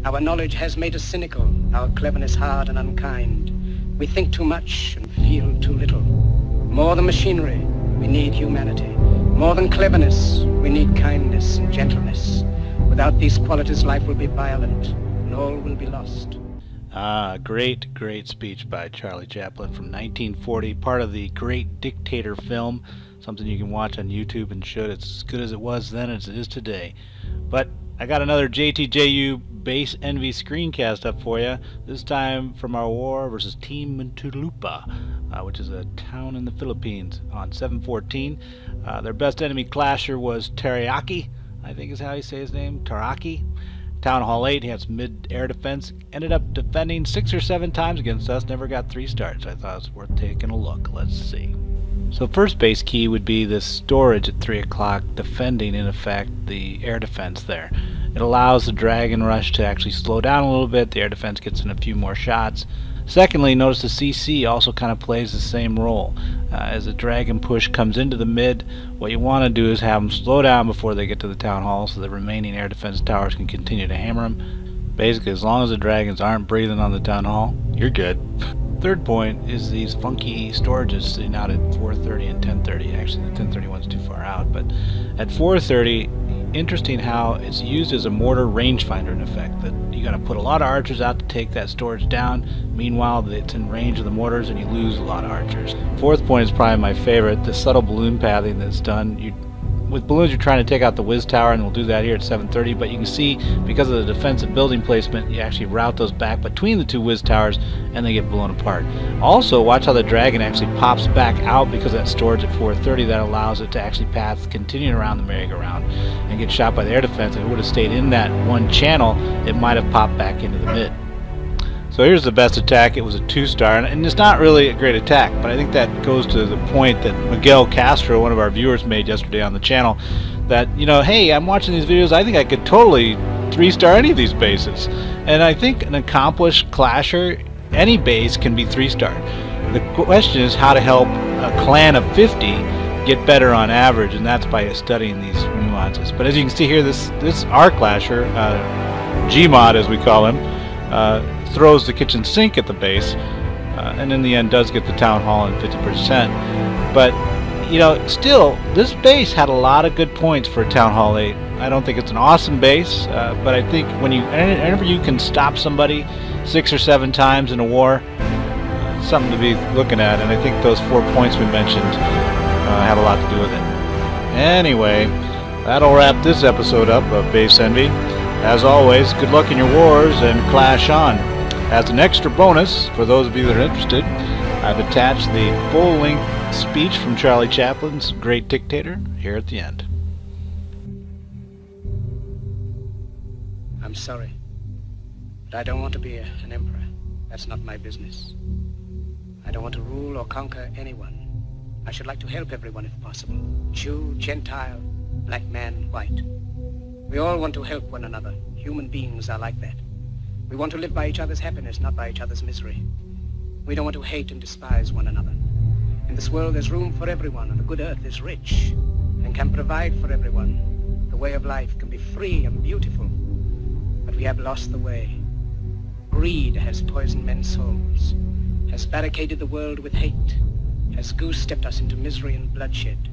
Our knowledge has made us cynical, our cleverness hard and unkind. We think too much and feel too little. More than machinery, we need humanity. More than cleverness, we need kindness and gentleness. Without these qualities, life will be violent, and all will be lost. Great speech by Charlie Chaplin from 1940, part of the Great Dictator film, something you can watch on YouTube and should. It's as good as it was then as it is today. But I got another JTJU Base Envy screencast up for you, this time from our war versus Team Muntinlupa, which is a town in the Philippines on 7/14. Their best enemy clasher was Teriyaki, I think is how you say his name, Taraki. Town Hall 8, he had some mid-air defense, ended up defending 6 or 7 times against us, never got 3 stars. I thought it was worth taking a look. Let's see. So first base key would be this storage at 3 o'clock, defending in effect the air defense there. It allows the Dragon Rush to actually slow down a little bit, the air defense gets in a few more shots. Secondly, notice the CC also kind of plays the same role. As the Dragon push comes into the mid, what you want to do is have them slow down before they get to the Town Hall so the remaining air defense towers can continue to hammer them. Basically, as long as the Dragons aren't breathing on the Town Hall, you're good. Third point is these funky storages sitting out at 430 and 1030. Actually, the 1030 one's too far out, but at 430, interesting how it's used as a mortar rangefinder in effect. That you got to put a lot of archers out to take that storage down. Meanwhile, it's in range of the mortars, and you lose a lot of archers. Fourth point is probably my favorite: the subtle balloon pathing that's done. With balloons, you're trying to take out the Wiz Tower, and we'll do that here at 730, but you can see, because of the defensive building placement, you actually route those back between the 2 Wiz Towers, and they get blown apart. Also, watch how the Dragon actually pops back out because of that storage at 430 that allows it to actually path, continuing around the merry-go-round, and get shot by the air defense. If it would have stayed in that one channel, it might have popped back into the mid. So here's the best attack. It was a 2-star, and it's not really a great attack, but I think that goes to the point that Miguel Castro, one of our viewers, made yesterday on the channel, that, you know, hey, I'm watching these videos, I think I could totally 3-star any of these bases. And I think an accomplished clasher, any base can be 3-star. The question is how to help a clan of 50 get better on average, and that's by studying these nuances. But as you can see here, this our clasher, Gmod as we call him, throws the kitchen sink at the base, and in the end does get the Town Hall in 50%. But, you know, still, this base had a lot of good points for Town Hall 8. I don't think it's an awesome base, but I think whenever you can stop somebody 6 or 7 times in a war, it's something to be looking at, and I think those 4 points we mentioned have a lot to do with it. Anyway, that'll wrap this episode up of Base Envy. As always, good luck in your wars and clash on. As an extra bonus, for those of you that are interested, I've attached the full-length speech from Charlie Chaplin's Great Dictator here at the end. I'm sorry, but I don't want to be an emperor. That's not my business. I don't want to rule or conquer anyone. I should like to help everyone if possible. Jew, Gentile, black man, white. We all want to help one another. Human beings are like that. We want to live by each other's happiness, not by each other's misery. We don't want to hate and despise one another. In this world there's room for everyone, and the good earth is rich and can provide for everyone. The way of life can be free and beautiful, but we have lost the way. Greed has poisoned men's souls, has barricaded the world with hate, has goose-stepped us into misery and bloodshed.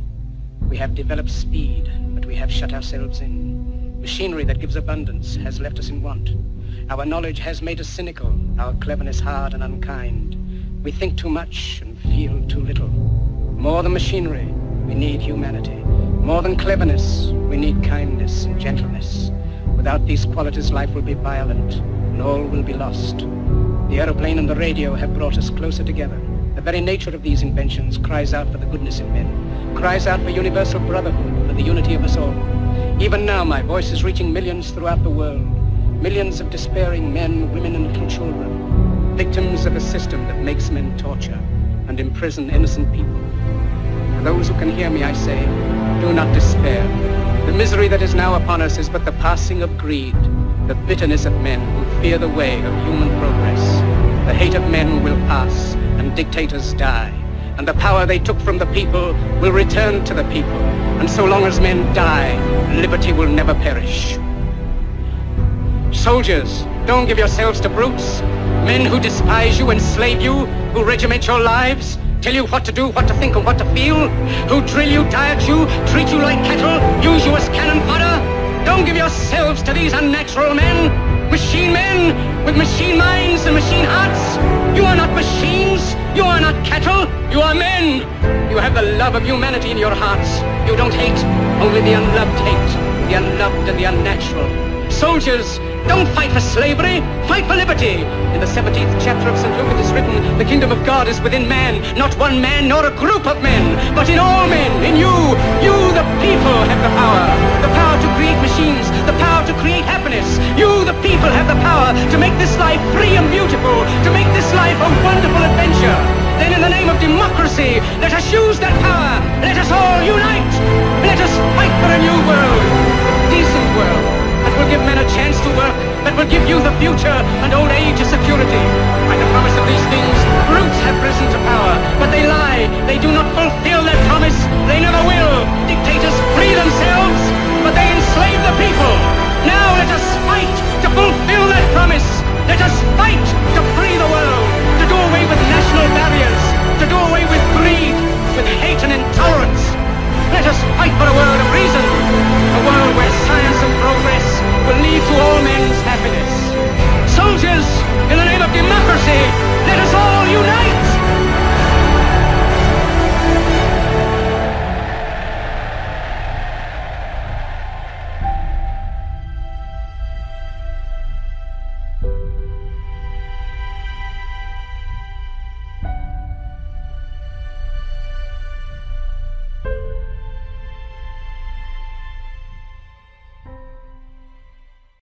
We have developed speed, but we have shut ourselves in. Machinery that gives abundance has left us in want. Our knowledge has made us cynical, our cleverness hard and unkind. We think too much and feel too little. More than machinery, we need humanity. More than cleverness, we need kindness and gentleness. Without these qualities, life will be violent, and all will be lost. The aeroplane and the radio have brought us closer together. The very nature of these inventions cries out for the goodness in men, cries out for universal brotherhood, for the unity of us all. Even now, my voice is reaching millions throughout the world. Millions of despairing men, women, and little children, victims of a system that makes men torture and imprison innocent people. For those who can hear me, I say, do not despair. The misery that is now upon us is but the passing of greed, the bitterness of men who fear the way of human progress. The hate of men will pass, and dictators die, and the power they took from the people will return to the people, and so long as men die, liberty will never perish. Soldiers, Don't give yourselves to brutes, men who despise you, enslave you, who regiment your lives, tell you what to do, what to think, and what to feel, who drill you, diet you, treat you like cattle, use you as cannon fodder. Don't give yourselves to these unnatural men, machine men with machine minds and machine hearts. You are not machines, you are not cattle, you are men. You have the love of humanity in your hearts. You don't hate, only the unloved hate, the unloved and the unnatural. Soldiers, don't fight for slavery, fight for liberty. In the 17th chapter of St. Luke it is written, the kingdom of God is within man, not one man nor a group of men, but in all men, in you. You, the people, have the power to create machines, the power to create happiness. You, the people, have the power to make this life free and beautiful, to make this life a wonderful adventure. Then in the name of democracy, let us use that power. Let us all unite. Let us fight for a new world, a decent world, that will give men a chance to work, that will give youth a future and old age a security. By the promise of these things, brutes have risen to power, but they lie. They do not fulfill that promise. They never will. Dictators free themselves, but they enslave the people. Now let us